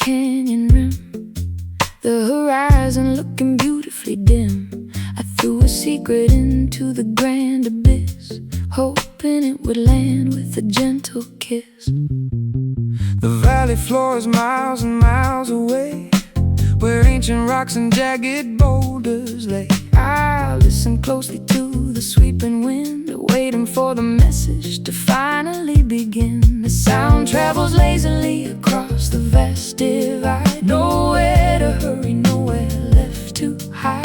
canyon rim, the horizon looking beautifully dim. I threw a secret into the grand abyss, hoping it would land with a gentle kiss. The valley floor is miles and miles away, where ancient rocks and jagged boulders lay. I listened closely to the sweeping wind, waiting for the message to finally begin. The sound travels lazily across the vast divide, nowhere to hurry, nowhere left to hide.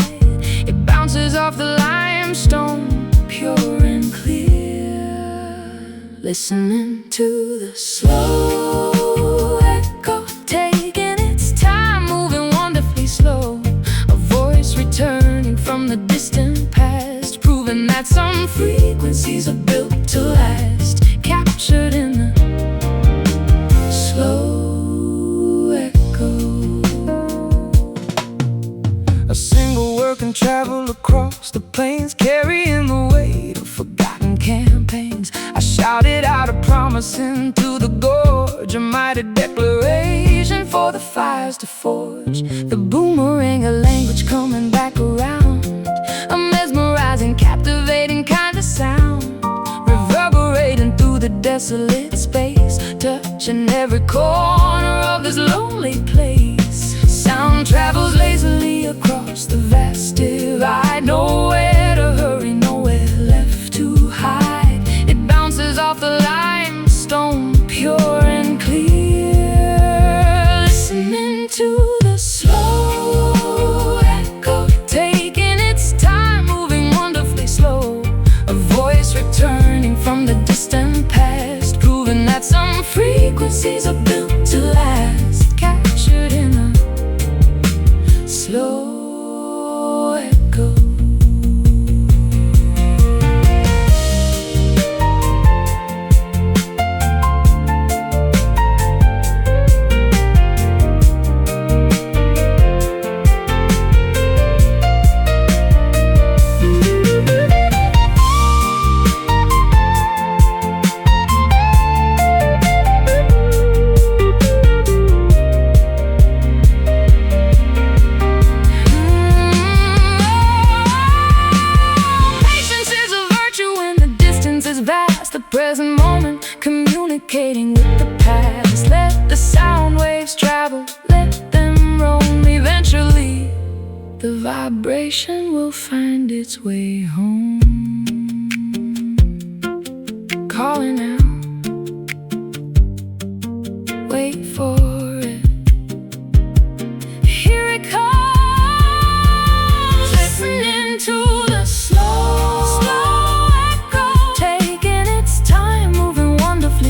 It bounces off the limestone, pure and clear, listening to the slow echo, taking its time, moving wonderfully slow. A voice returning from the distant past, proving that some frequencies are built to last, captured in the slow echo. A single word can travel across the plains, carrying the weight of forgotten campaigns. I shouted out a promise into the gorge, a mighty declaration for the fires to forge. The boomerang, a language coming back around, a mesmerizing, captivating kind of sound, reverberating through the desolate space, touching every corner of this lonely place. Sound travels lazily across the vast divide, nowhere to hurry, nowhere left to hide. It bounces off the limestone, pure and clear, listening to the slow echo, taking its time, moving wonderfully slow. A voice returning from the distant past, proving that some frequencies are built to last, captured in a slow echo. The present moment, communicating with the past. Let the sound waves travel, let them roam. Eventually, the vibration will find its way home, calling out, wait for it, here it comes, listening to the slow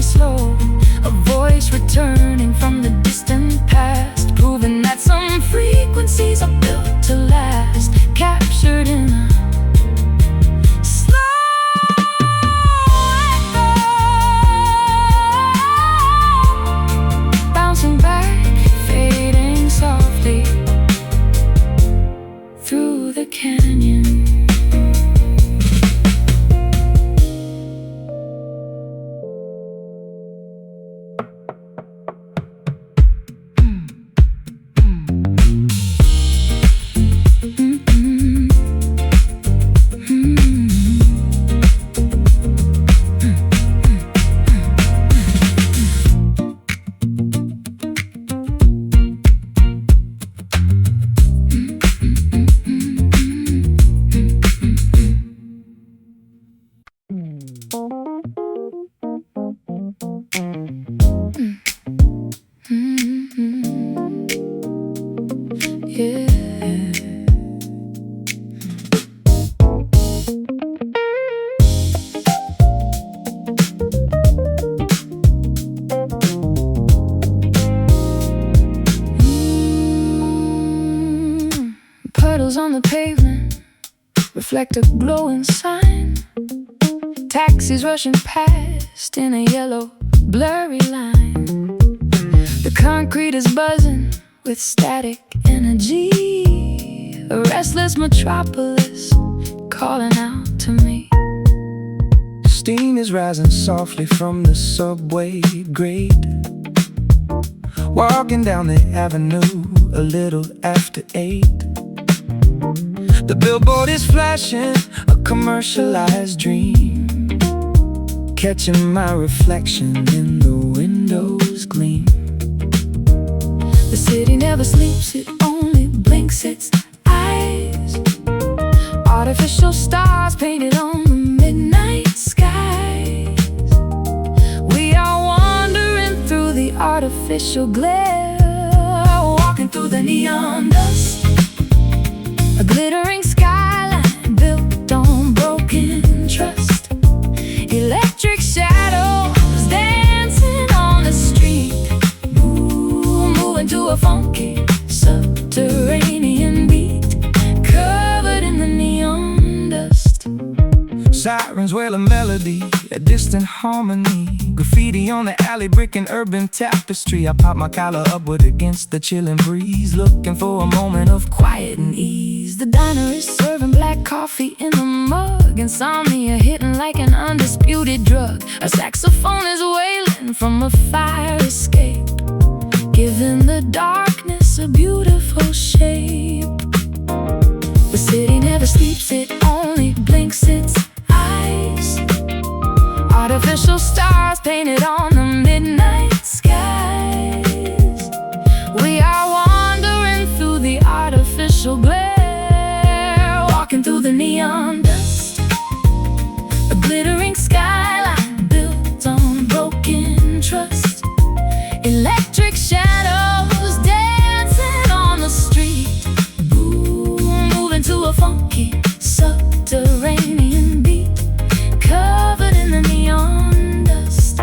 slow. A voice returning from the distant past, proving that some frequencies are built to last, captured in a slow echo, bouncing back, fading softly through the canyon. Puddles on the pavement reflect a glowing sign. Taxis rushing past in a yellow, blurry line. The concrete is buzzing with static energy, a restless metropolis calling out to me. Steam is rising softly from the subway grate, walking down the avenue a little after 8. The billboard is flashing a commercialized dream, catching my reflection in the window's gleam. The city never sleeps, it only blinks its eyes. Artificial stars painted on the midnight skies. We are wandering through the artificial glare, walking through the neon dust. A glittering skyline built on broken trust. Electric shadows dancing on the street, moving to a funky subterranean beat, covered in the neon dust. Sirens wail a melody, a distant harmony. Graffiti on the alley, brick and urban tapestry. I pop my collar upward against the chilling breeze, looking for a moment of quiet and ease. The diner is serving black coffee in the mug. Insomnia hitting like an undisputed drug. A saxophone is wailing from a fire escape, giving the darkness a beautiful shape. The city never sleeps, it only blinks its eyes. Artificial stars painted on the midnight skies. We are wandering through the artificial glare, walking through the neon dust. A glittering skyline built on broken trust. Electric shadows dancing on the street, moving to a funky subterranean beat, covered in the neon dust.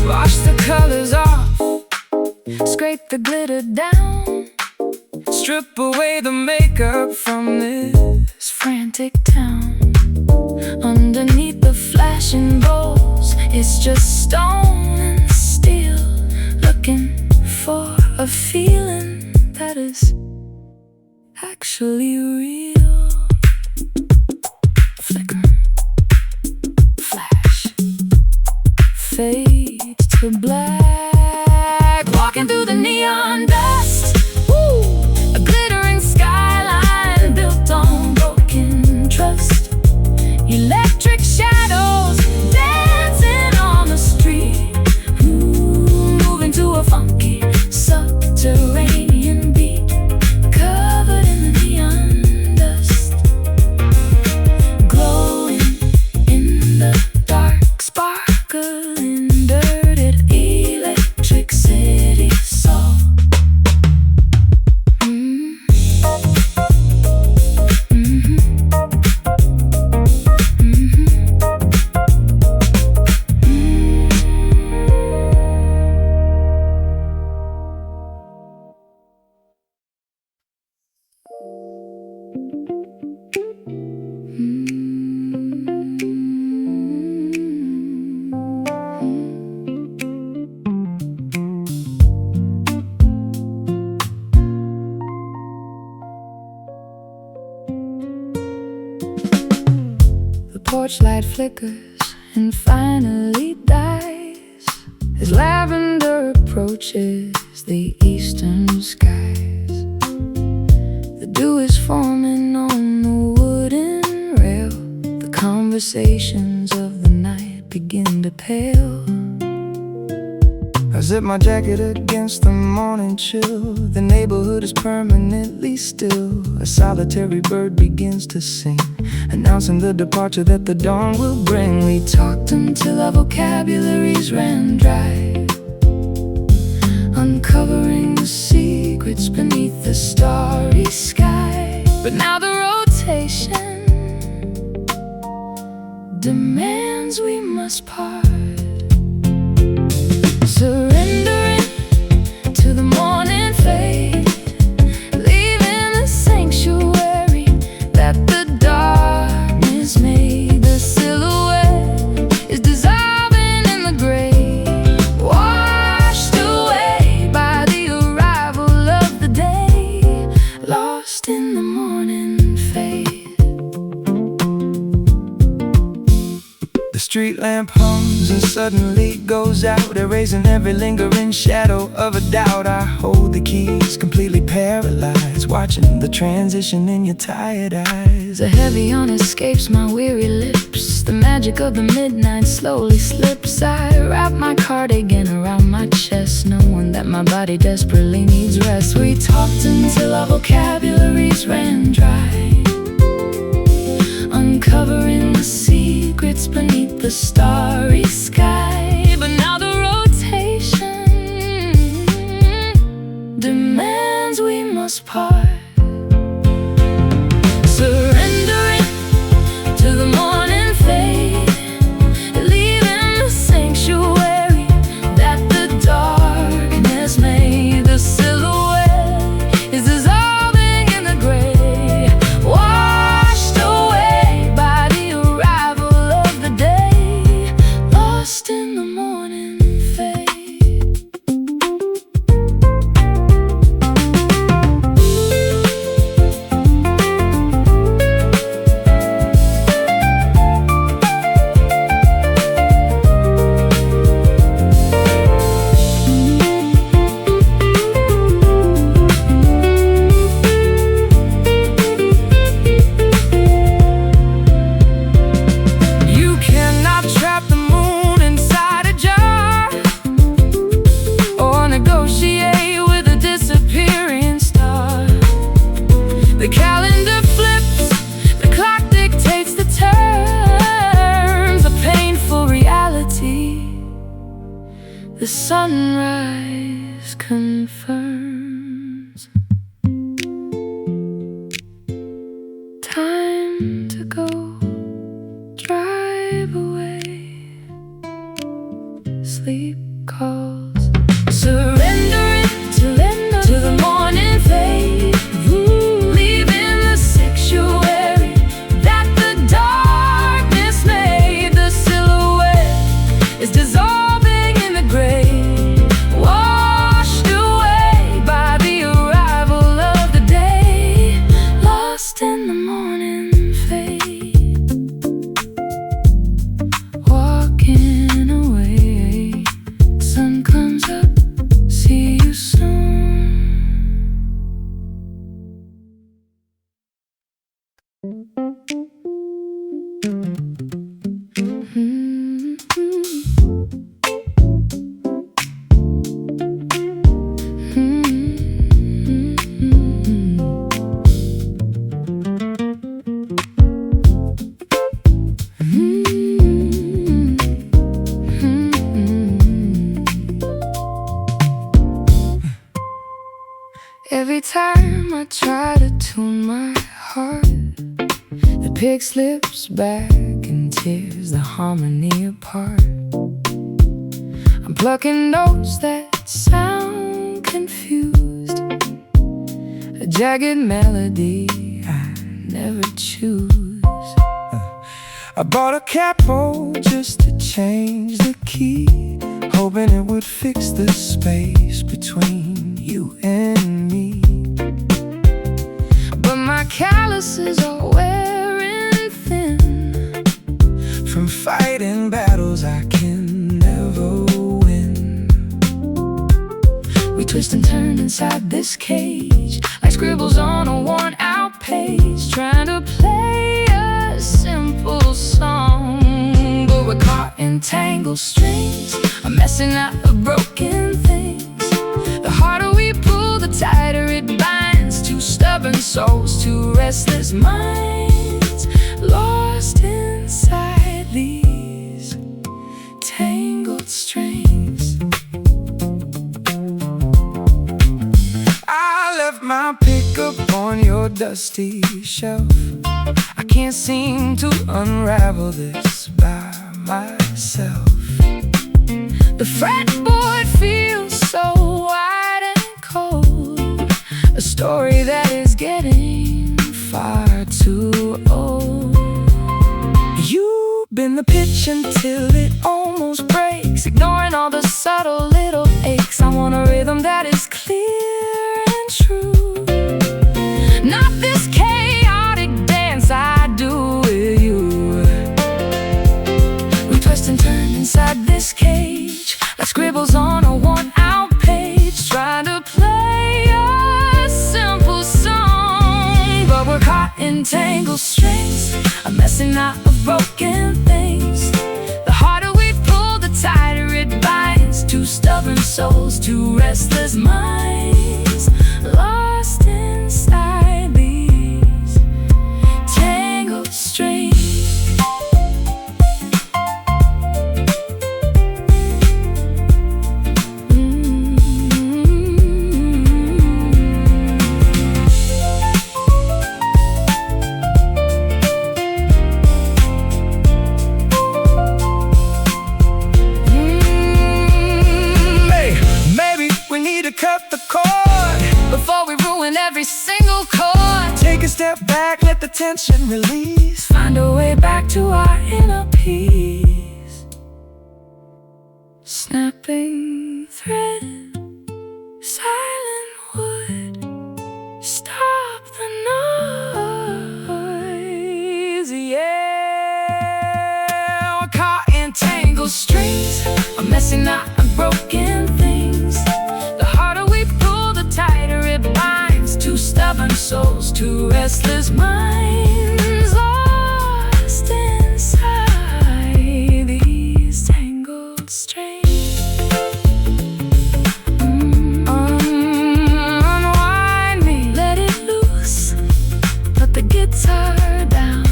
Wash the colors off, Scrape the glitter down, strip away the makeup from this frantic town. Underneath the flashing bowls, it's just stone and steel, looking for a feeling that is actually real. Flicker, flash, fades to black, walking through the neon dust. Woo! A glittering skyline built on broken trust. Electric shadows dancing on the street, moving to a funky subterranean beat, covered in the neon dust. Glowing in the dark, sparkling dirted electric city soul. The porch light flickers and finally dies as lavender approaches the eastern skies. The dew is forming on the wooden rail. The conversations of the night begin to pale. I zip my jacket against the morning chill. The neighborhood is permanently still. A solitary bird begins to sing, announcing the departure that the dawn will bring. We talked until our vocabularies ran dry, uncovering the secrets beneath the starry sky. But now the rotation demands we must part, surrendering to the morning fade, leaving the sanctuary that the darkness made. The silhouette street lamp hums and suddenly goes out, erasing every lingering shadow of a doubt. I hold the keys, completely paralyzed, watching the transition in your tired eyes. The heavy on escapes my weary lips. The magic of the midnight slowly slips. I wrap my cardigan around my chest, knowing that my body desperately needs rest. We talked until our vocabularies ran dry, uncovering the secrets beneath the starry sky. But now the rotation demands we must part, surrendering to the morning fade, leaving the sanctuary that the darkness made. The silhouette is dissolving in the gray, washed away by the arrival of the day, lost in the morning fade. You cannot trap the moon inside a jar, or negotiate with a disappearing star. The calendar flips, the clock dictates the terms, a painful reality. The sunrise confirms. Time to go, drive away. Sleep calls, surrendering to the morning fade, leaving the sanctuary that the darkness made. The silhouette is dissolving in the gray, washed away by the arrival of the day, lost in the morning fade. Walking away, sun comes up, see you soon. Every time I try to tune my heart, the pig slips back and tears the harmony apart. I'm plucking notes that sound confused, a jagged melody I never choose. I bought a capo just to change the key, hoping it would fix the space between you and me. But my calluses are wearing thin from fighting battles I can never win. We twist and turn inside this cage, like scribbles on a worn-out page, trying to play a simple song, but we're caught in tangled strings, a messing up of broken things. The harder we pull, the tighter it binds. Two stubborn souls, two restless minds, lost inside these tangled strings. I left my pickup on your dusty shelf. I can't seem to unravel this by myself. The fretboard feels so wide and cold, a story that is getting far too old. You've been the pitch until it almost breaks, ignoring all the subtle little aches. I want a rhythm that is clear and true, not this chaotic dance I do with you. We twist and inside this cage, like scribbles on a worn-out page, trying to play a simple song. But we're caught in tangled strings, a messy knot of broken things. The harder we pull, the tighter it binds. Two stubborn souls, two restless minds, lost inside these tangled strings. Cut the cord before we ruin every single chord. Take a step back, let the tension release. Find a way back to our inner peace. Snapping thread, silent wood, stop the noise. Yeah, We're caught in tangled strings, a messy knot of broken things. Two stubborn souls, two restless minds, lost inside these tangled strings. Unwind me, let it loose, put the guitar down.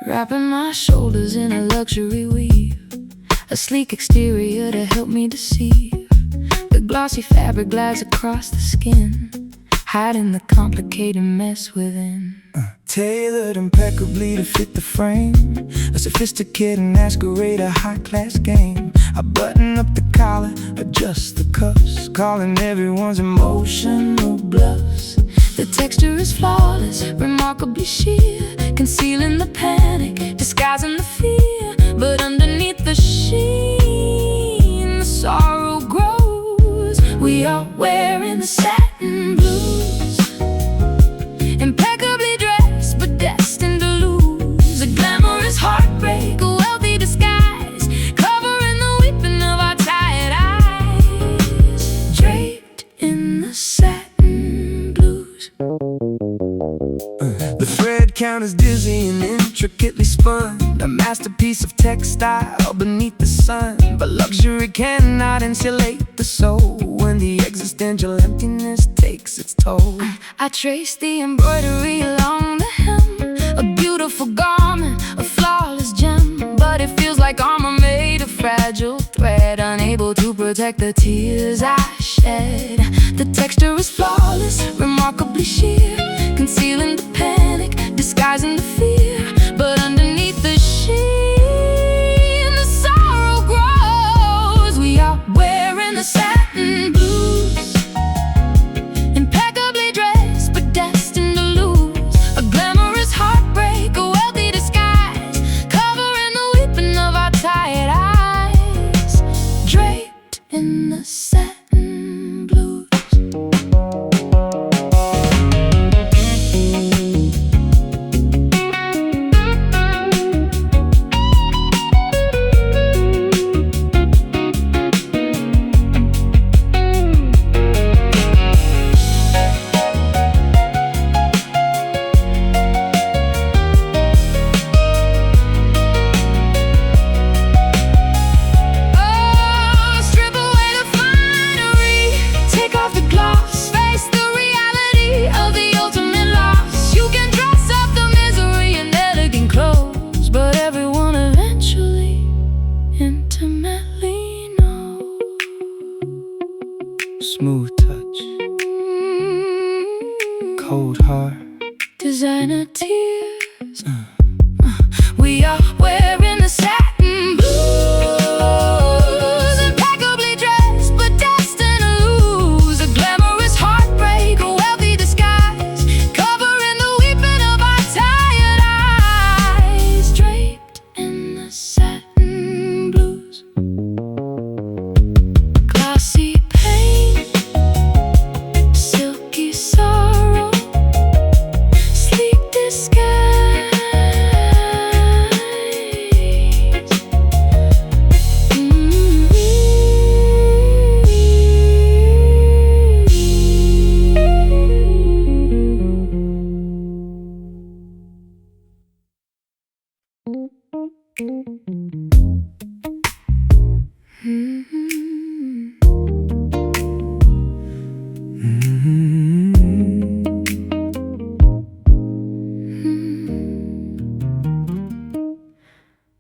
Wrapping my shoulders in a luxury weave, a sleek exterior to help me deceive. The glossy fabric glides across the skin, hiding the complicated mess within. Tailored impeccably to fit the frame, a sophisticated masquerade, a high-class game. I button up the collar, adjust the cuffs, calling everyone's emotional bluffs. The texture is flawless, remarkably sheer, concealing the panic, disguising the fear. But underneath the sheen, the sorrow grows. We are wearing the satin blues, impeccably dressed but destined to lose. A glamorous heartbreak, a wealthy disguise, covering the weeping of our tired eyes, draped in the satin blues. The thread count is dizzy and intricately spun, a masterpiece of textile beneath the sun. But luxury cannot insulate the soul when the existential emptiness takes its toll. I trace the embroidery along the hem, a beautiful garment, a flawless gem. But it feels like armor made of fragile thread, unable to protect the tears I shed. The texture is flawless, remarkably sheer, concealing the panic, disguising the fear. But underneath the sheen, the sorrow grows. We are wearing the satin blues, impeccably dressed but destined to lose. A glamorous heartbreak, a wealthy disguise, covering the weeping of our tired eyes, draped in the satin blues. Strip away the fine smooth touch, cold heart, designer tears. We are wearing the satin blues, impeccably dressed but destined to lose. A glamorous heartbreak, a wealthy disguise, covering the weeping of our tired eyes. Draped in the satin blues, glossy pain, silky sorrow, sleep disguise.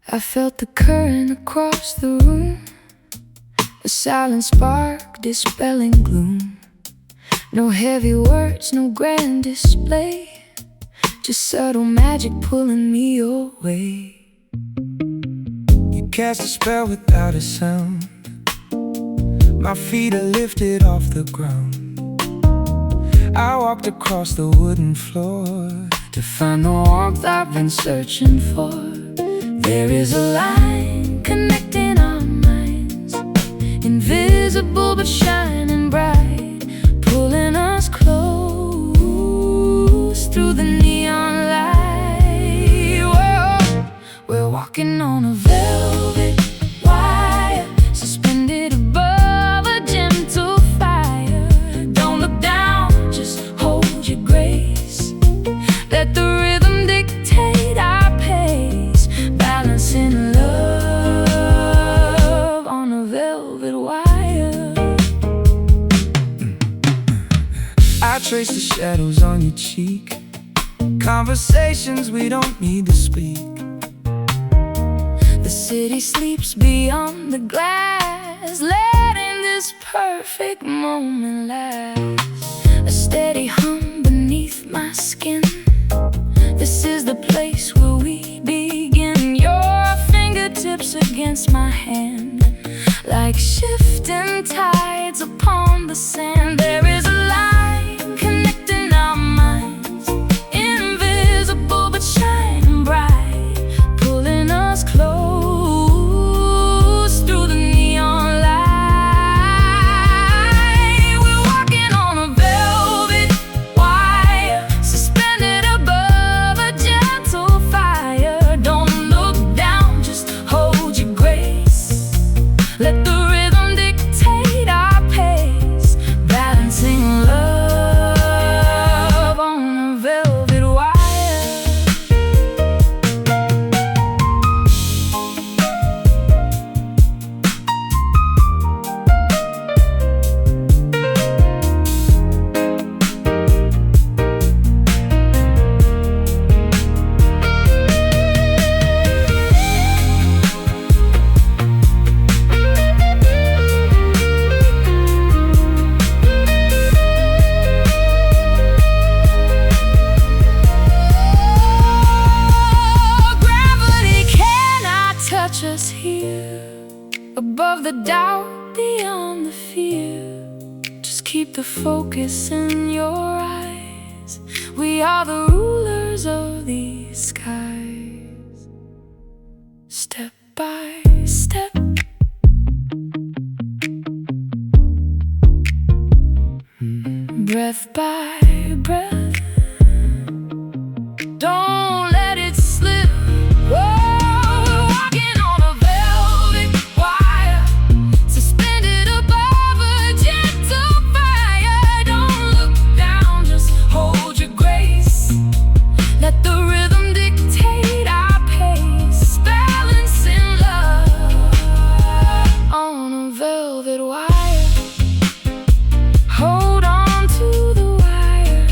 I felt the current across the room, a silent spark dispelling gloom. No heavy words, no grand display, just subtle magic pulling me away. You cast a spell without a sound. My feet are lifted off the ground. I walked across the wooden floor To find the warmth I've been searching for. There is a line connecting our minds, invisible but shining bright, pulling us close through the neon light. Whoa, we're walking on a velvet wire, suspended above a gentle fire. Don't look down, just hold your grace. Let the rhythm dictate our pace, balancing love on a velvet wire. I trace the shadows on your cheek, conversations we don't need to speak. The city sleeps beyond the glass, letting this perfect moment last. A steady hum beneath my skin. This is the place where we begin. Your fingertips against my hand, like shifting tides upon the sand. There is a line connecting our minds, invisible but shining bright, pulling us close through the neon light. We're walking on a velvet wire, suspended above a gentle fire. Don't look down, just hold your grace. Let the rhythm dictate our pace, balancing love on a velvet wire. Gravity cannot touch us here, above the doubt, beyond the fear. Just keep the focus in your eyes. We are the rulers of these skies. Step by step, breath by breath. Don't let it slip. Whoa, we're walking on a velvet wire, suspended above a gentle fire. Don't look down, just hold your grace. Let the rhythm dictate our pace, balancing love on a velvet wire. Hold on to the wire.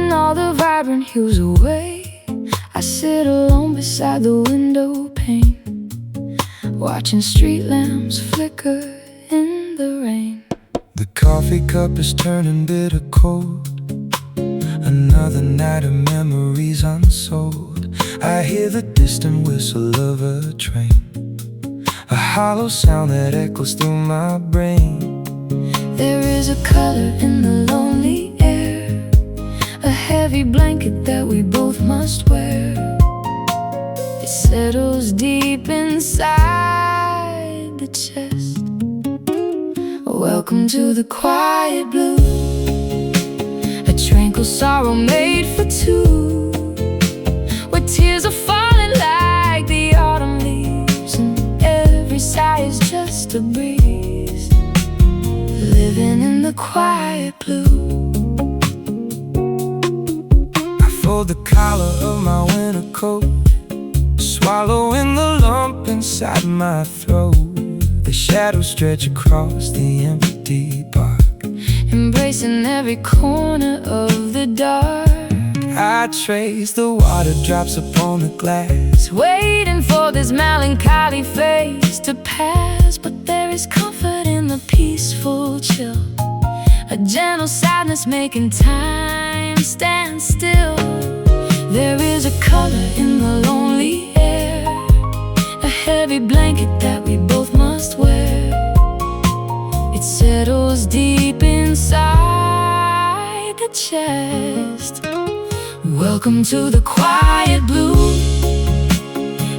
Hiding all the vibrant hues away, I sit alone beside the window pane, watching street lamps flicker in the rain. The coffee cup is turning bitter cold, another night of memories unsold. I hear the distant whistle of a train, a hollow sound that echoes through my brain. There is a color in the lonely air, a heavy blanket that we both must wear. It settles deep inside the chest. Welcome to the quiet blue, a tranquil sorrow made for two, where tears are falling like the autumn leaves, and every sigh is just a breeze. Living in the quiet blue. I fold the collar of my winter coat, swallowing the lump inside my throat. The shadows stretch across the empty park, embracing every corner of the dark. I trace the water drops upon the glass, waiting for this melancholy phase to pass. But there is comfort in the peaceful chill, a gentle sadness making time stand still. There is a color in the lonely air, a heavy blanket that we both must wear. It settles deep inside the chest. Welcome to the quiet blue,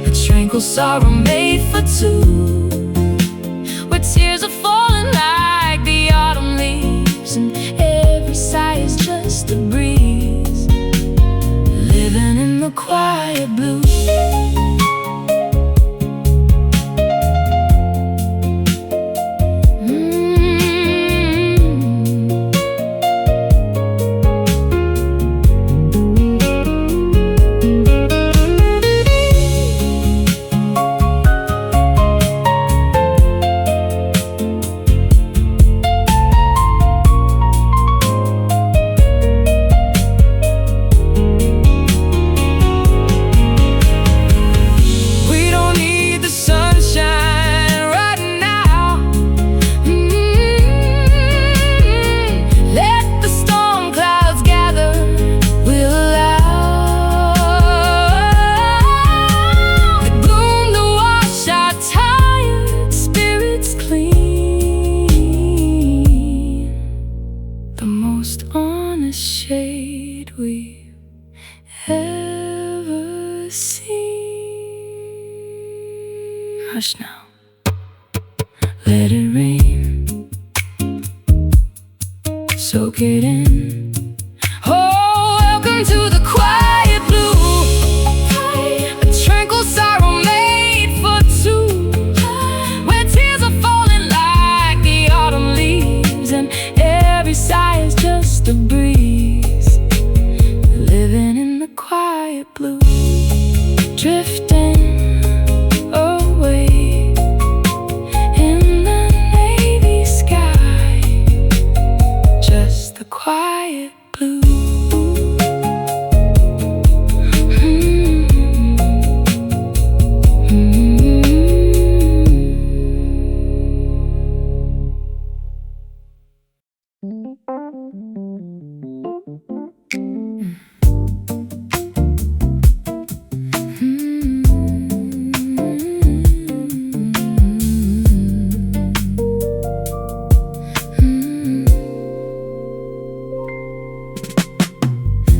a tranquil sorrow made for two, where tears are falling like the autumn leaves, and every sigh is just a breeze. Living in the quiet blue. Hush now, let it rain, soak it in. Oh, welcome to the quiet blue, a tranquil sorrow made for two, where tears are falling like the autumn leaves, and every sigh is just a breeze. Living in the quiet blue, drifting quiet blue.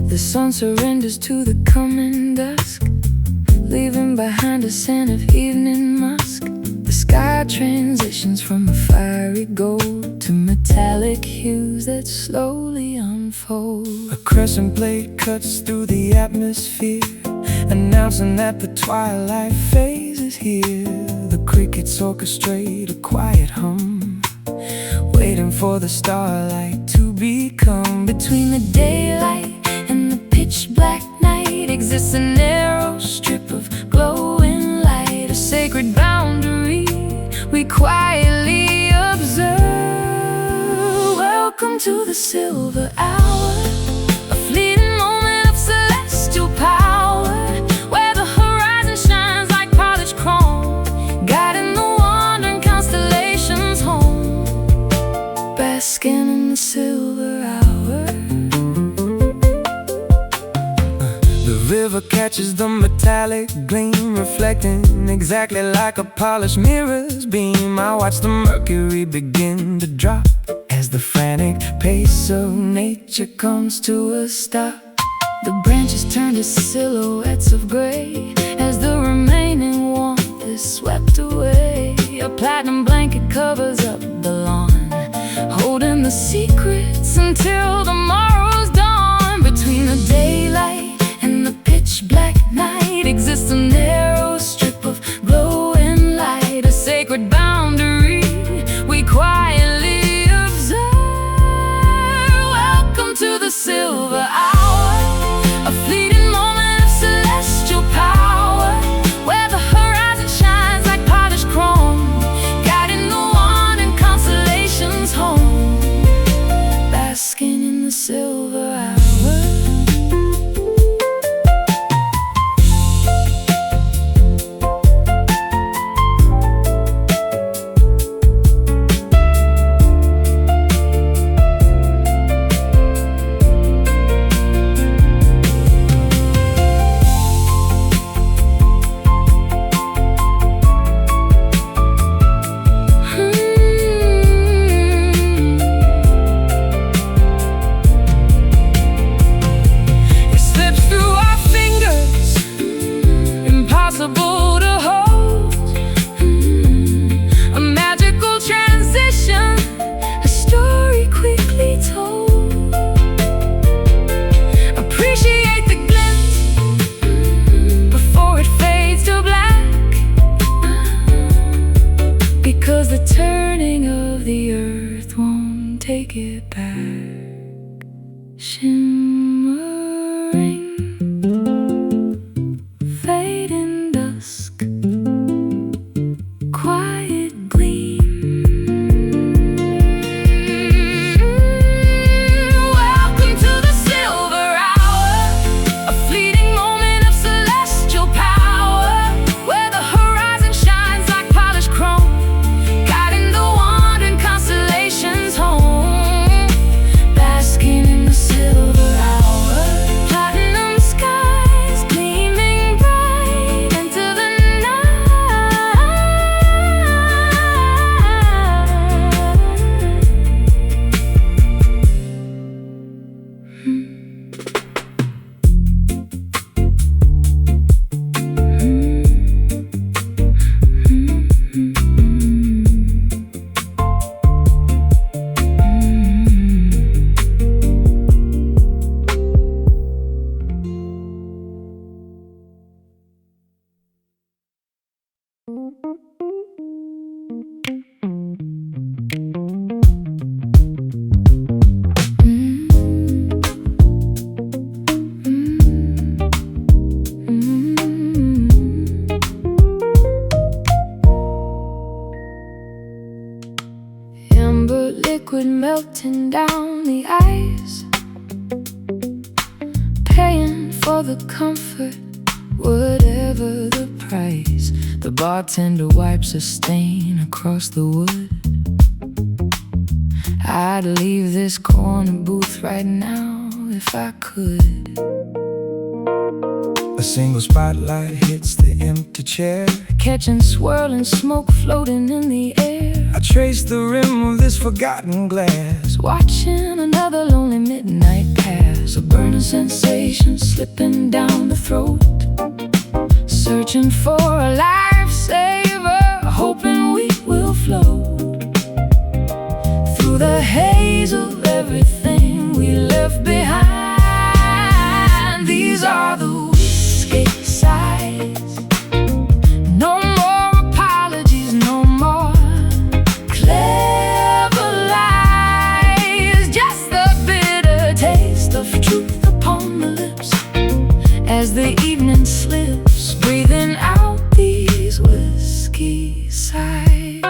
The sun surrenders to the coming dusk, leaving behind a scent of evening musk. The sky transitions from a fiery gold to metallic hues that slowly unfold. A crescent blade cuts through the atmosphere, announcing that the twilight phase is here. The crickets orchestrate a quiet hum, waiting for the starlight to become. Between the daylight and the pitch black night exists a narrow strip of glowing light, a sacred boundary we quietly observe. Welcome to the silver hour, a fleeting moment river catches the metallic gleam, reflecting exactly like a polished mirror's beam. I watch the mercury begin to drop as the frantic pace of nature comes to a stop. The branches turn to silhouettes of gray as the remaining warmth is swept away. A platinum blanket covers up the lawn, holding the secrets until tomorrow's dawn. Between the daylight and the pitch black night exists a narrow strip of glowing light, a sacred boundary we quietly observe. Welcome to the silver hour, a fleeting moment of celestial power, where the horizon shines like polished chrome, guiding the wandering constellations home, basking in the silver hour. Impossible to hold, a magical transition, a story quickly told. Appreciate the glint before it fades to black, because the turning of the earth won't take it back. Shimmering, fading dusk, quiet gleam. Welcome to the silver hour, a fleeting moment of celestial power, where the horizon shines like polished chrome, guiding the wandering constellations home, basking in the silver hour. Platinum skies gleaming bright into the amber liquid melting down the ice, paying for the comfort, whatever the price. The bartender wipes a stain across the wood. I'd leave this corner booth right now if I could. A single spotlight hits the empty chair, Catching swirling smoke floating in the air. I trace the rim of this forgotten glass, Watching another lonely midnight pass. A burning sensation slipping down the throat. Searching for a lifesaver, hoping we will float through the haze of everything we left behind. These are the whiskey sighs. No more apologies, no more clever lies. Just the bitter taste of truth upon the lips as the evening slips, breathing out these whiskey sighs.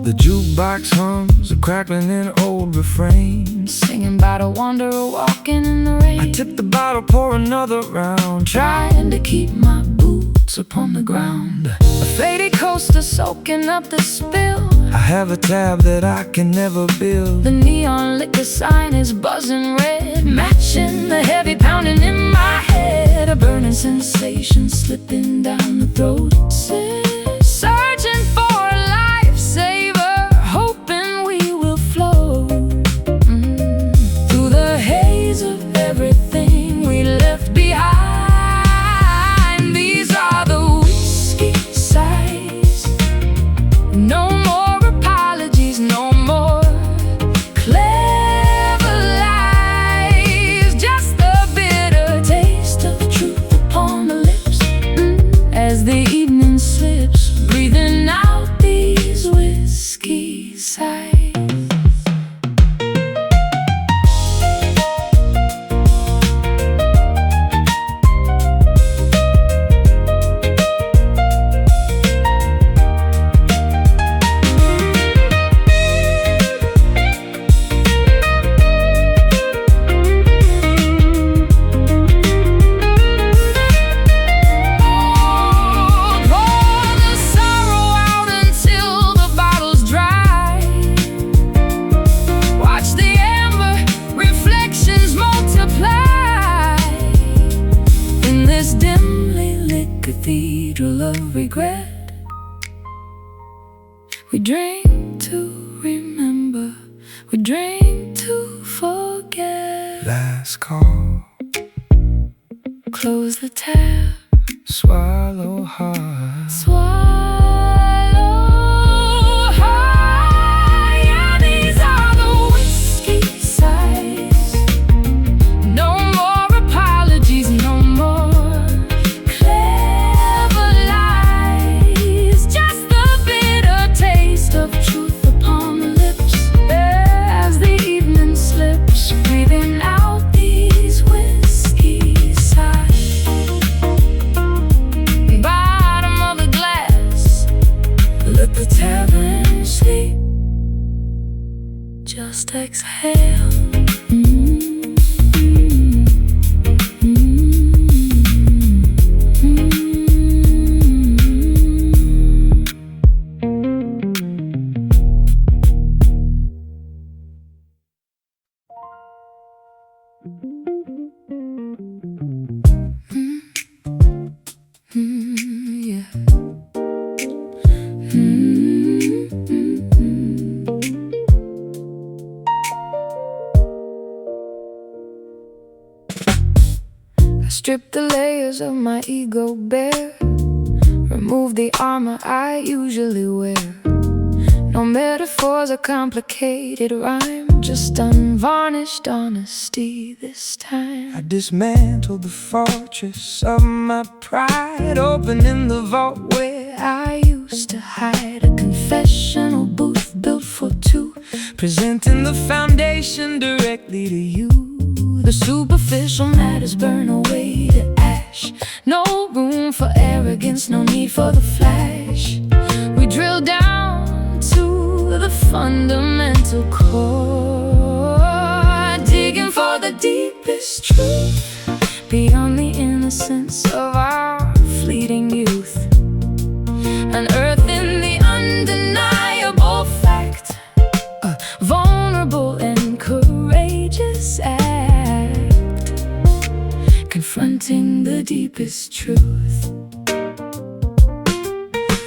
the jukebox hums a crackling in old refrain, Singing about a wanderer walking in the rain. I tip the bottle, pour another round, Trying to keep my boots upon the ground. A faded coaster soaking up the spill. I have a tab that I can never build. The neon liquor sign is buzzing red, matching the heavy pounding in sensation slipping down the throat. Searching for a lifesaver, hoping we will float through the haze of everything we left behind. These are the whiskey sighs. No more apologies, no more clever lies. Just a bitter taste of truth upon the lips as the evening slips, breathing out these whiskey sighs. Cathedral of regret, we drink to remember, we drink to forget. Last call, close the tab, swallow hard. Swallow hard. Yeah, these are the whiskey sighs. No more apologies, no more of truth upon the lips as the evening slips, breathing out these whiskey sighs. Bottom of the glass, let the tavern sleep. Just exhale. Yeah. I stripped the layers of my ego bare, remove the armor I usually wear. No metaphors or complicated rhyme, just unvarnished honesty this time. I dismantled the fortress of my pride, opening the vault where I used to hide, a confessional booth built for two, presenting the foundation directly to you. The superficial matters burn away to ash. No room for arrogance, no need for the flash. We drill down to the fundamental core, digging for the deepest truth beyond the innocence of our fleeting youth, unearthing the undeniable fact, a vulnerable and courageous act, confronting the deepest truth.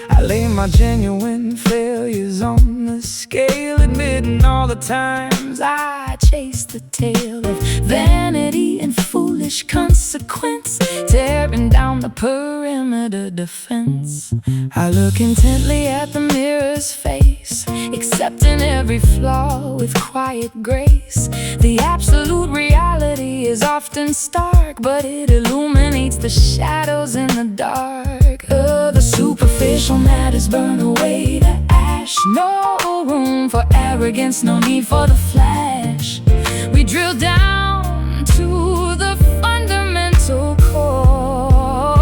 I lay my genuine failures on the scale, admitting all the times I chased the tail of vanity and foolish consequence, tearing down the perimeter defense. I look intently at the mirror's face, accepting every flaw with quiet grace. The absolute reality is often stark, but it illuminates the shadows in the dark. The superficial matters burn away to ash. No room for arrogance, no need for the flash. We drill down to the fundamental core,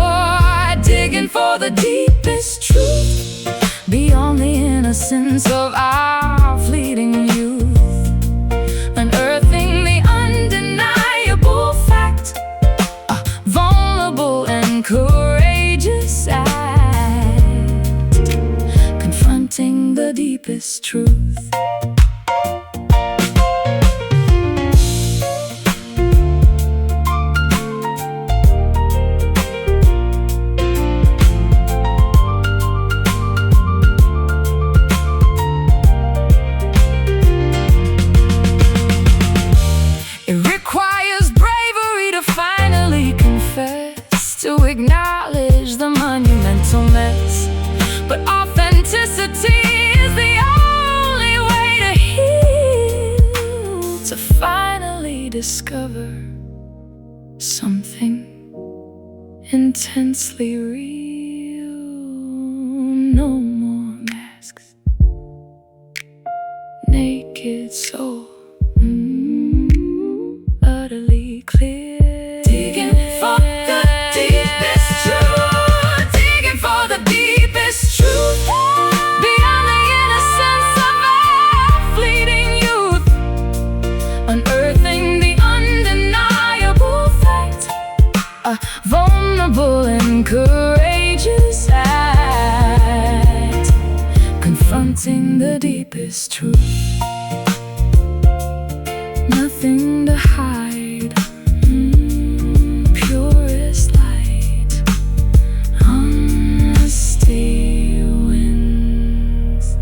digging for the deepest truth beyond the innocence of our fleeting youth, unearthing the undeniable fact, a vulnerable and courageous act, confronting the deepest truth. discover something intensely real. No more masks, naked soul, utterly clear. Digging for the deepest truth, digging for the deepest truth, beyond the innocence of our fleeting youth, Unearthing the undeniable fact, a vulnerable and courageous act, confronting the deepest truth. Nothing to hide, purest light, honesty wins.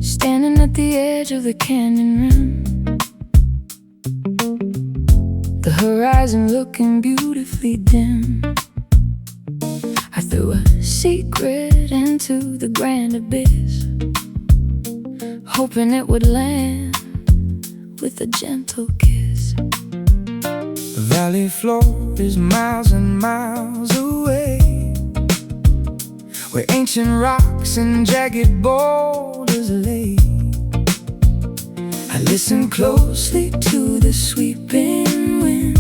Standing at the edge of the canyon rim, the horizon looking beautifully dim, I threw a secret into the grand abyss, hoping it would land with a gentle kiss. the valley floor is miles and miles away, where ancient rocks and jagged boulders lay. I listen closely to the sweeping wind,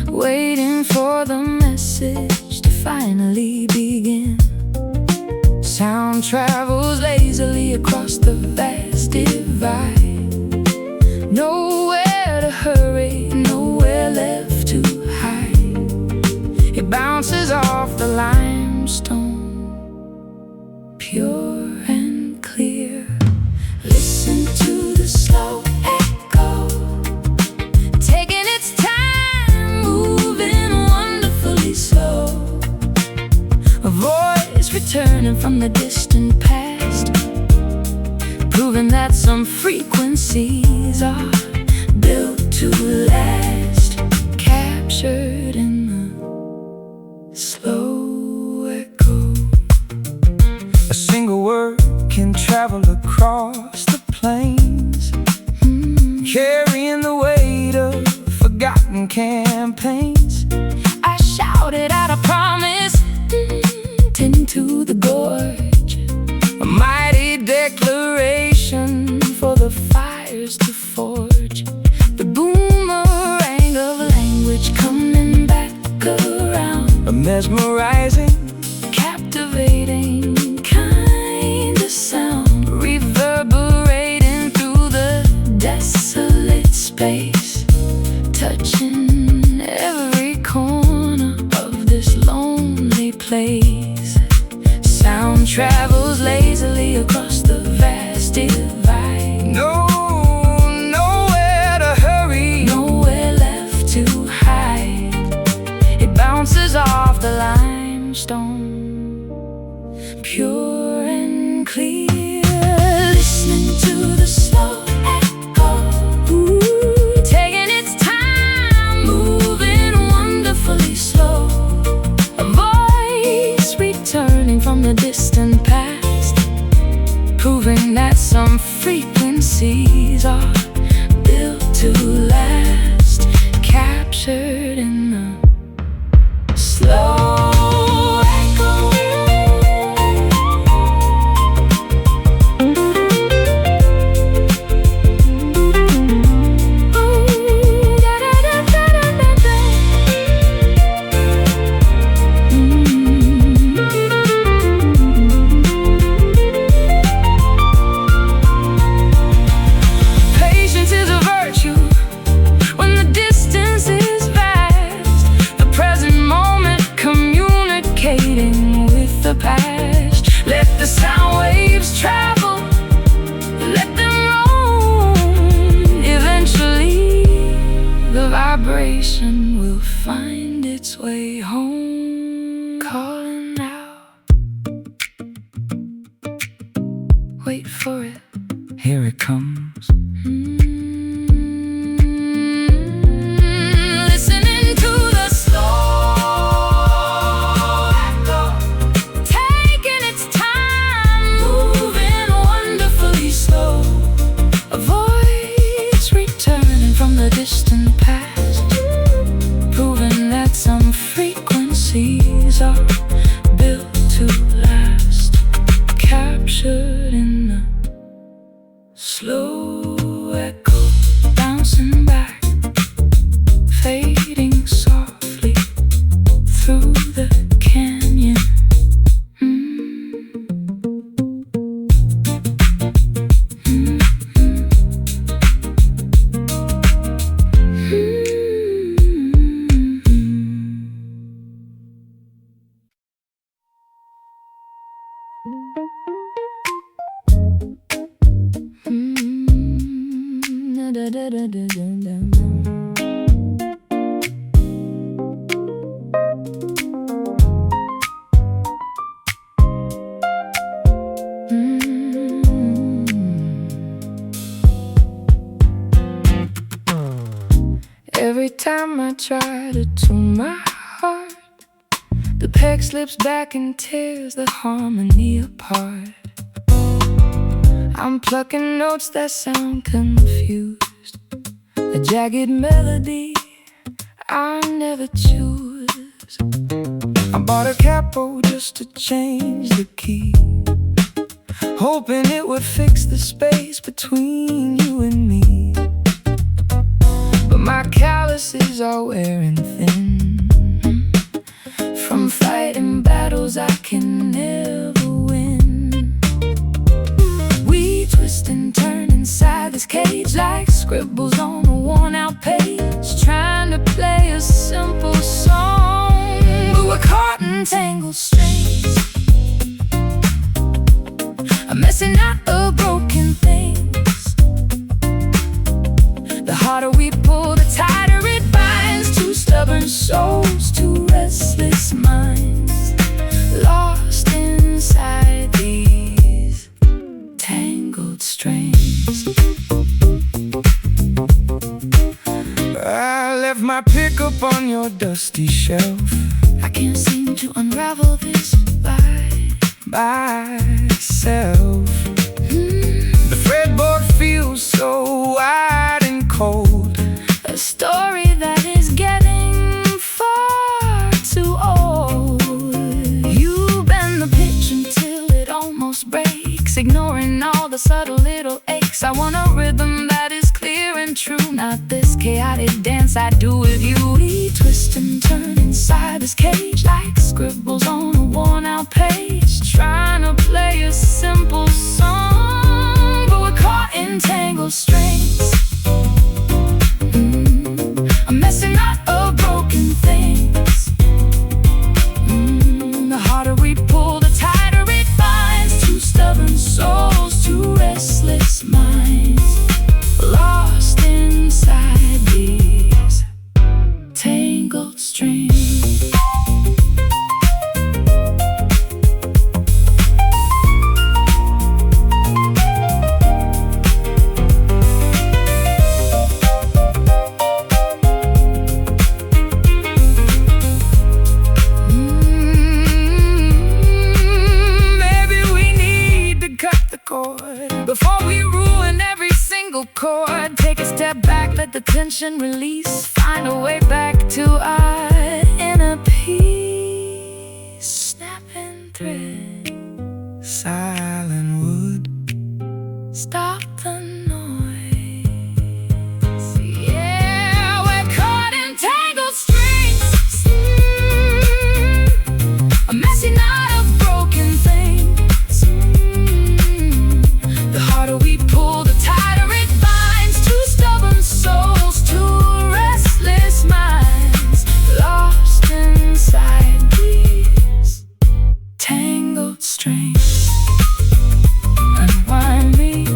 Waiting for the message to finally begin. sound travels lazily across the vast divide. Nowhere to hurry, nowhere left to hide. It bounces off the limestone, Pure and clear. Listen to the slow echo, taking its time, moving wonderfully slow. A voice returning from the distant past, proving that some frequencies are built to last, captured in the slow echo. a single word can travel across the plains, carrying the weight of forgotten campaigns. I shouted out a promise into the gorge, A mighty declaration for the fires to forge. The boomerang of language coming back around, a mesmerizing, captivating kind of sound, reverberating through the desolate space, touching every corner of this lonely place. Sound travels lazily across the vast divide. nowhere to hurry, Nowhere left to hide. It bounces off the limestone, pure and clear. Listening to the slow echo, taking its time, moving wonderfully slow. A voice returning from the distant past, proving that some frequencies are built to last, captured in the slow echo. patience is a virtue when the distance is vast. The present moment communicating with the past. Let the sound waves travel, let them roam. Eventually the vibration will find its way home, calling out. Wait for it. comes. Listening to the slow echo, taking its time, moving wonderfully slow. A voice returning from the distant past, proving that some frequencies are built to last. Captured in the slow echo, bouncing back, fading softly through the canyon. Every time I try to tune my heart, the peg slips back and tears the harmony apart. I'm plucking notes that sound confused, a jagged melody I never choose. I bought a capo just to change the key, hoping it would fix the space between you and me. But my calluses are wearing thin from fighting battles I can never win. We twist and turn inside this cage like scribbles on a worn-out page, trying to play a simple song, but we're caught in tangled strings. I'm messing out of broken things. The harder we pull, the tighter it binds. Two stubborn souls, two restless minds, lost inside these tangled strings. I left my pickup on your dusty shelf. I can't seem to unravel this by myself. The fretboard feels so wide and cold, a story that is getting far too old. You bend the pitch until it almost breaks, ignoring all the subtle little aches. I want a rhythm that is clear and true, not this chaotic dance I do with you. We twist and turn inside this cage like scribbles on a worn-out page, trying to play a simple song, but we're caught in tangled strings. I'm messing out of broken things. The harder we pull, the tighter it binds. Two stubborn souls, two restless minds, lost inside these tangled strings. Before we ruin every single chord, take a step back, let the tension release, find a way back to our inner peace. Snapping thread, silent wood, stop the noise. Yeah, we're caught in tangled strings. A messy knot of broken things. The harder we pull, the tighter it binds. Two stubborn souls, two restless minds, lost inside these tangled strings. Unwind me,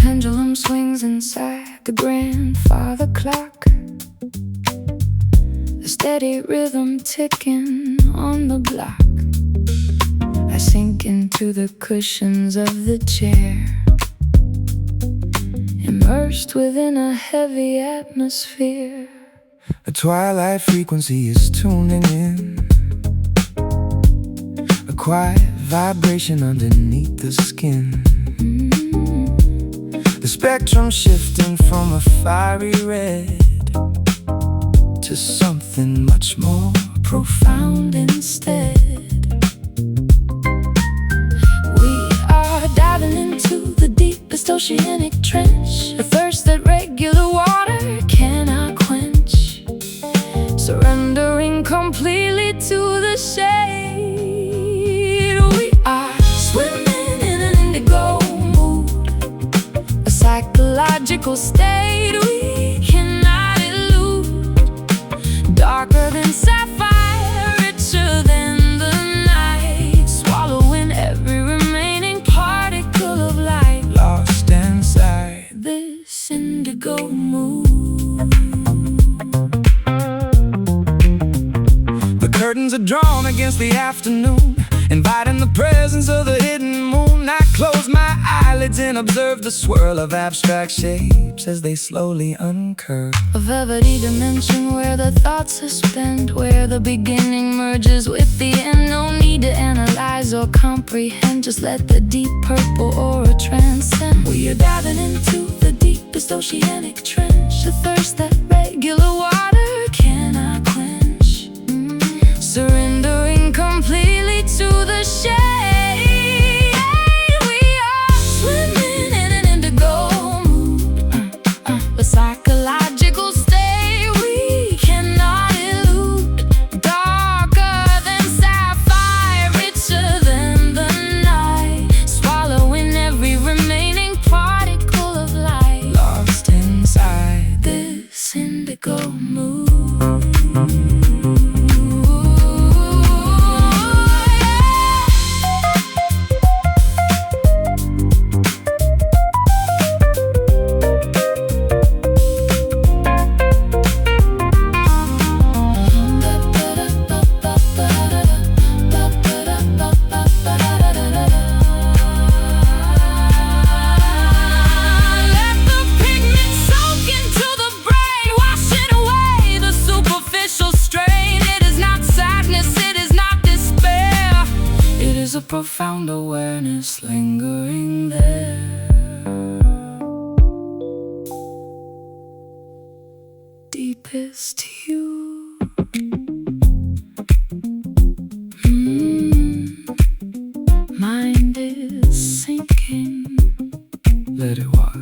pendulum swings inside the grandfather clock, a steady rhythm ticking on the block. I sink into the cushions of the chair, immersed within a heavy atmosphere. A twilight frequency is tuning in, a quiet vibration underneath the skin. The spectrum shifting from a fiery red to something much more Profound instead. We are diving into the deepest oceanic trench, a thirst that regular water cannot quench, surrendering completely to the shade. We are swimming in an indigo mood, a psychological state we cannot elude. Darker than sapphire, richer than the night, swallowing every remaining particle of light, lost inside this indigo mood. The curtains are drawn against the afternoon, inviting the presence of the hidden moon. I close my eyelids and observe the swirl of abstract shapes as they slowly uncurve. A velvety dimension where the thoughts suspend, where the beginning merges with the end. No need to analyze or comprehend, just let the deep purple aura transcend. We are diving into the deepest oceanic trench, a thirst that regular water cannot quench, surrendering completely to the shade. We are swimming in an indigo mood, a psychological state we cannot elude. Darker than sapphire, richer than the night, swallowing every remaining particle of light, Lost inside this indigo mood. A profound awareness lingering there, deepest you. Mind is sinking, let it wash.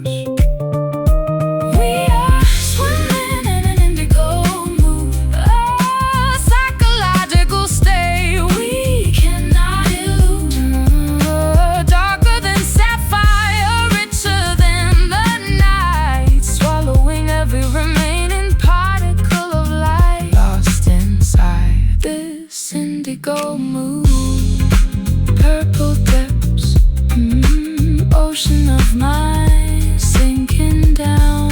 we are swimming in an indigo mood, a psychological state we cannot elude. Darker than sapphire, richer than the night, swallowing every remaining particle of light, Lost inside this indigo mood. Purple depths, ocean of mine sinking down.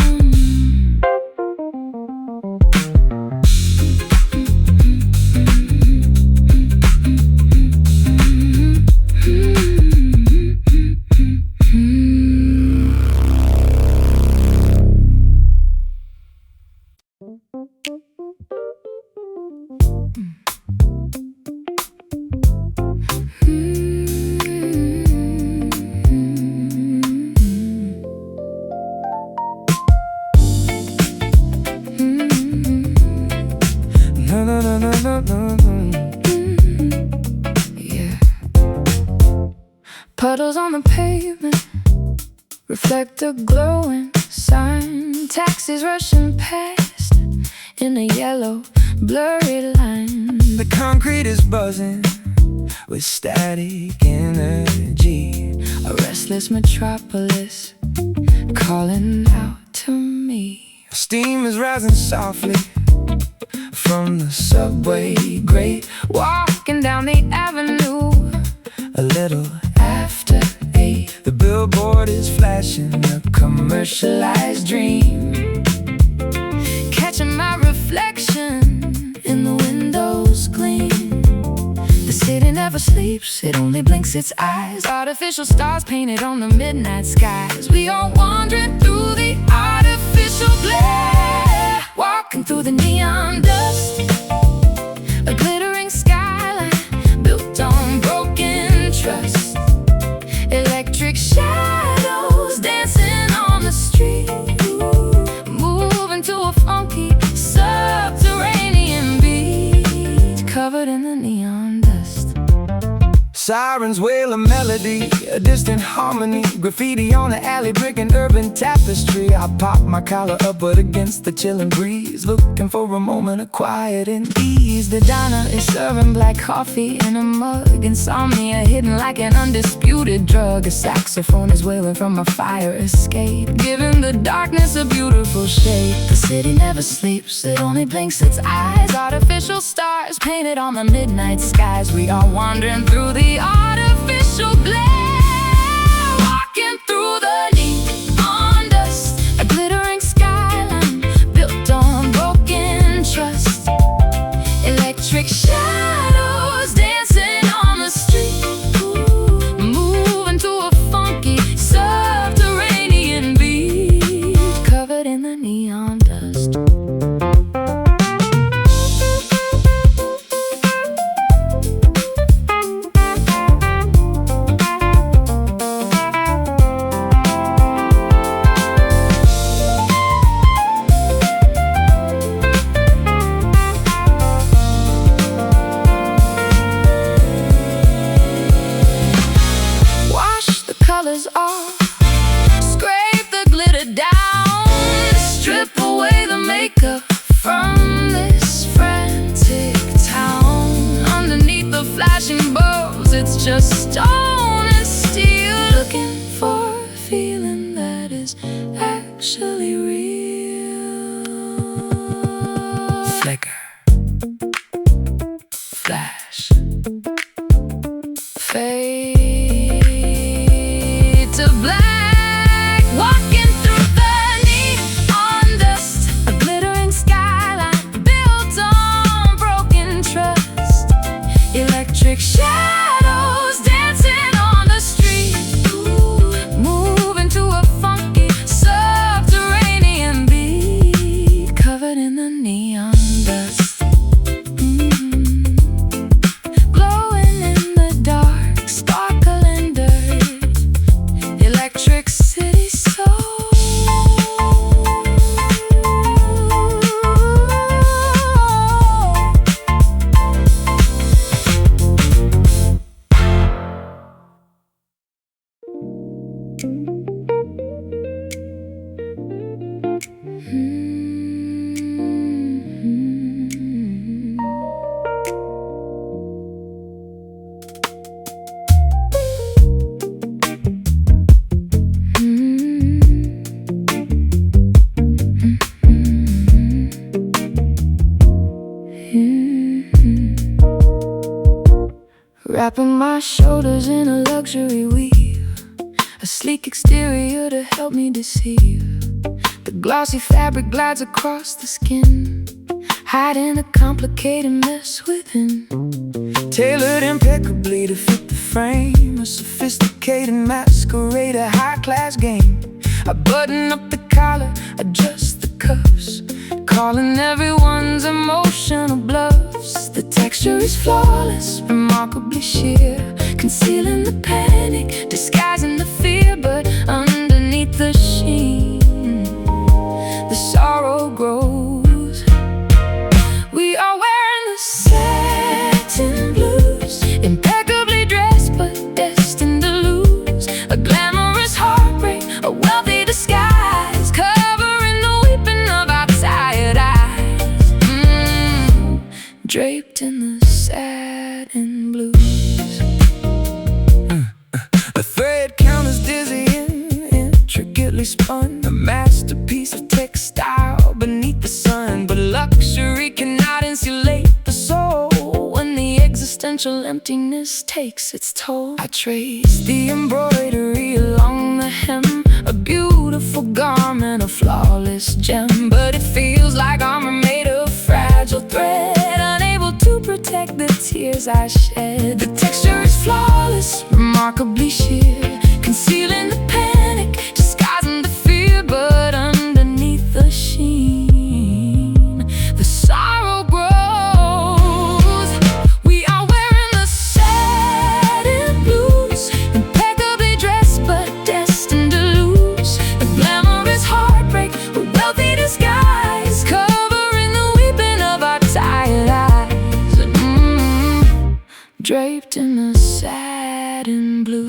No, no, no, no, no, no, no. Yeah. Puddles on the pavement reflect a glowing sign. Taxis rushing past in a yellow, blurry line. The concrete is buzzing with static energy, A restless metropolis calling out to me. steam is rising softly from the subway grate. Walking down the avenue A little after 8, the billboard is flashing a commercialized dream. Catching my reflection in the windows gleam. The city never sleeps, it only blinks its eyes. Artificial stars painted on the midnight skies. We are wandering through the artificial glare, walking through the neon dust. A glittering skyline built on broken trust. Electric shadows dancing on the street, moving to a funky subterranean beat, covered in the neon dust. Sirens wail a melody, a distant harmony. Graffiti on the alley, brick and urban tapestry. I pop my collar upward against the chilling breeze, looking for a moment of quiet and ease. The diner is serving black coffee in a mug. Insomnia hidden like an undisputed drug. A saxophone is wailing from a fire escape, giving the darkness a beautiful shape. The city never sleeps, it only blinks its eyes. Artificial stars painted on the midnight skies. We are wandering through the artificial glare, walking through the neon dust. A glittering skyline built on broken trust. Electric shadows dancing on the street, moving to a funky subterranean beat, covered in the neon dust. Colors off, scrape the glitter down, strip away the makeup from this frantic town. Underneath the flashing bulbs, it's just stone and steel, looking for a feeling that is actually real. Flicker, flash, fade to black, walking through the neon dust. A glittering skyline built on broken trust. Electric shadows dancing on the street, moving to a funky subterranean beat, covered in the neon dust. Glowing in the dark, sparkling dirt. Electric city soul. Wrapping my shoulders in a luxury weave, a sleek exterior to help me deceive. The glossy fabric glides across the skin, hiding a complicated mess within. tailored impeccably to fit the frame. A sophisticated masquerade, a high-class game. I button up the collar, adjust the cuffs, calling everyone's emotional bluffs. The texture is flawless, remarkably sheer, concealing the panic, disguising the fear. But underneath the sheen, the sorrow grows. We are wearing the satin blues, impeccably dressed but destined to lose. A glamorous heartbreak, a wealthy disguise, covering the weeping of our tired eyes. Draped in the satin blues. A thread count is dizzying, intricately spun, a masterpiece of textile beneath the sun. But luxury cannot insulate the soul when the existential eventual emptiness takes its toll. I trace the embroidery along the hem, a beautiful garment, a flawless gem. But it feels like armor made of fragile thread, unable to protect the tears I shed. The texture is flawless, remarkably sheer, concealing the panic, disguising the fear. But underneath the sheen, the sorrow grows. We are wearing the satin blues, impeccably dressed but destined to lose. The glamorous heartbreak, a wealthy disguise, covering the weeping of our tired eyes. Draped in the satin blues.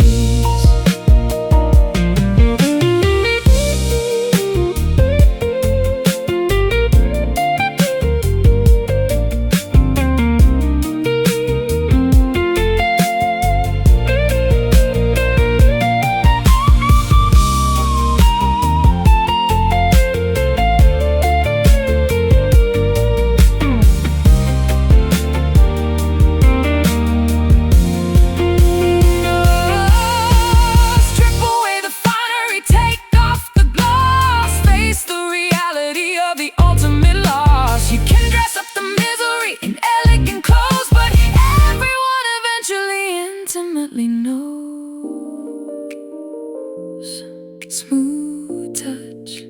Smooth touch,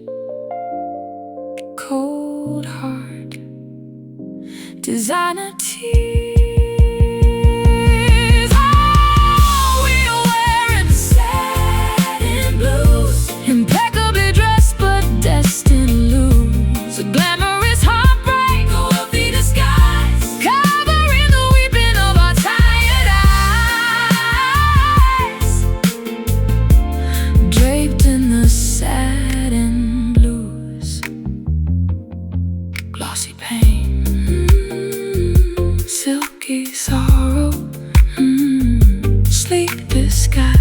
cold heart, designer tears. Oh, we are wearing satin blues, impeccably dressed but destined to lose. A glamorous heartbreak, a wealthy disguise, covering the weeping of our tired eyes. Draped in the satin blues, glossy pain, silky sorrow, sleek disguise.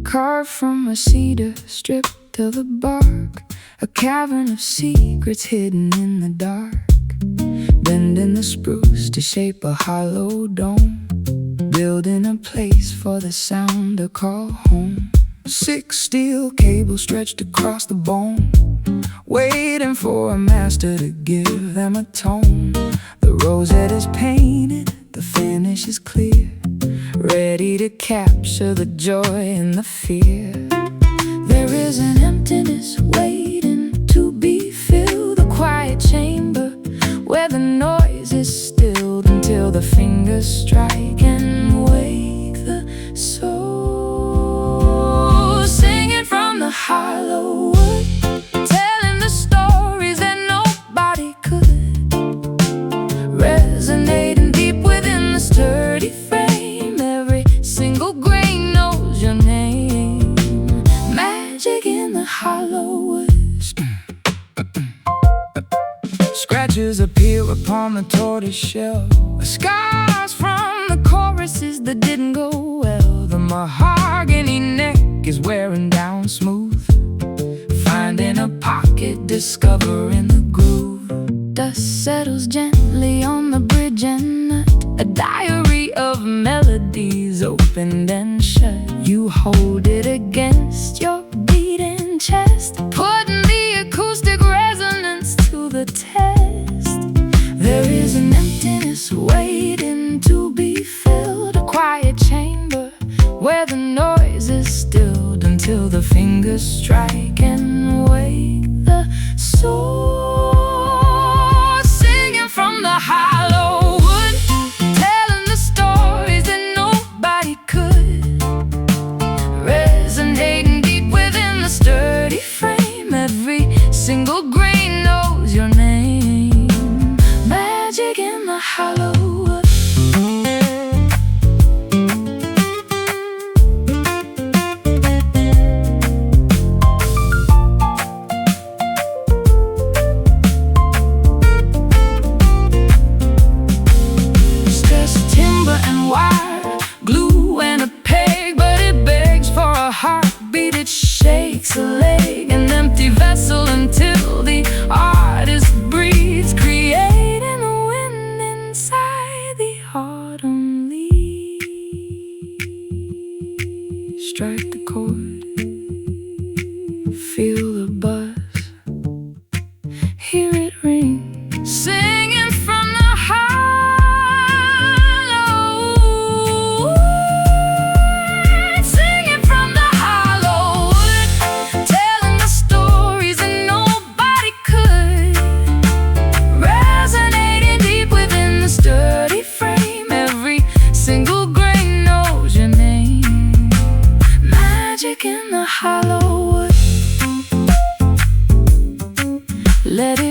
Carved from a cedar, stripped of the bark, a cavern of secrets hidden in the dark. Bending the spruce to shape a hollow dome, building a place for the sound to call home. 6 steel cables stretched across the bone, waiting for a master to give them a tone. The rosette is painted, the finish is clear, ready to capture the joy and the fear. There is an emptiness waiting to be filled, a quiet chamber where the noise is stilled until the fingers strike and wake the soul. Singing from the hollow wood, telling the stories that nobody could, resonating deep within the sturdy frame. Every single grain knows your name. Magic in the hollow woods. Scratches appear upon the tortoise shell, scars from the choruses that didn't go well. The mahogany neck is wearing down smooth, finding a pocket, discovering the groove. Dust settles gently on the bridge and nut, a diary of melodies opened and shut. You hold it against your beating chest, putting the acoustic resonance to the test. There is an emptiness waiting to be filled, a quiet chamber where the noise is stilled until the fingers strike and wake the soul. Singing from the hollow wood, telling the story sturdy frame. Every single grain knows your name. Magic in the hollow wood. It's just timber and wire, glue and a peg, but it begs for a heartbeat. It shakes a leg, an empty vessel, until the artist breathes, creating a wind inside the autumn leaves. Strike the chord, feel the buzz, hear it ring, singing from the hollow wood, singing from the hollow wood, telling the stories that nobody could, resonating deep within the sturdy frame. Every single grain knows your name. Magic in the hollow wood. Let it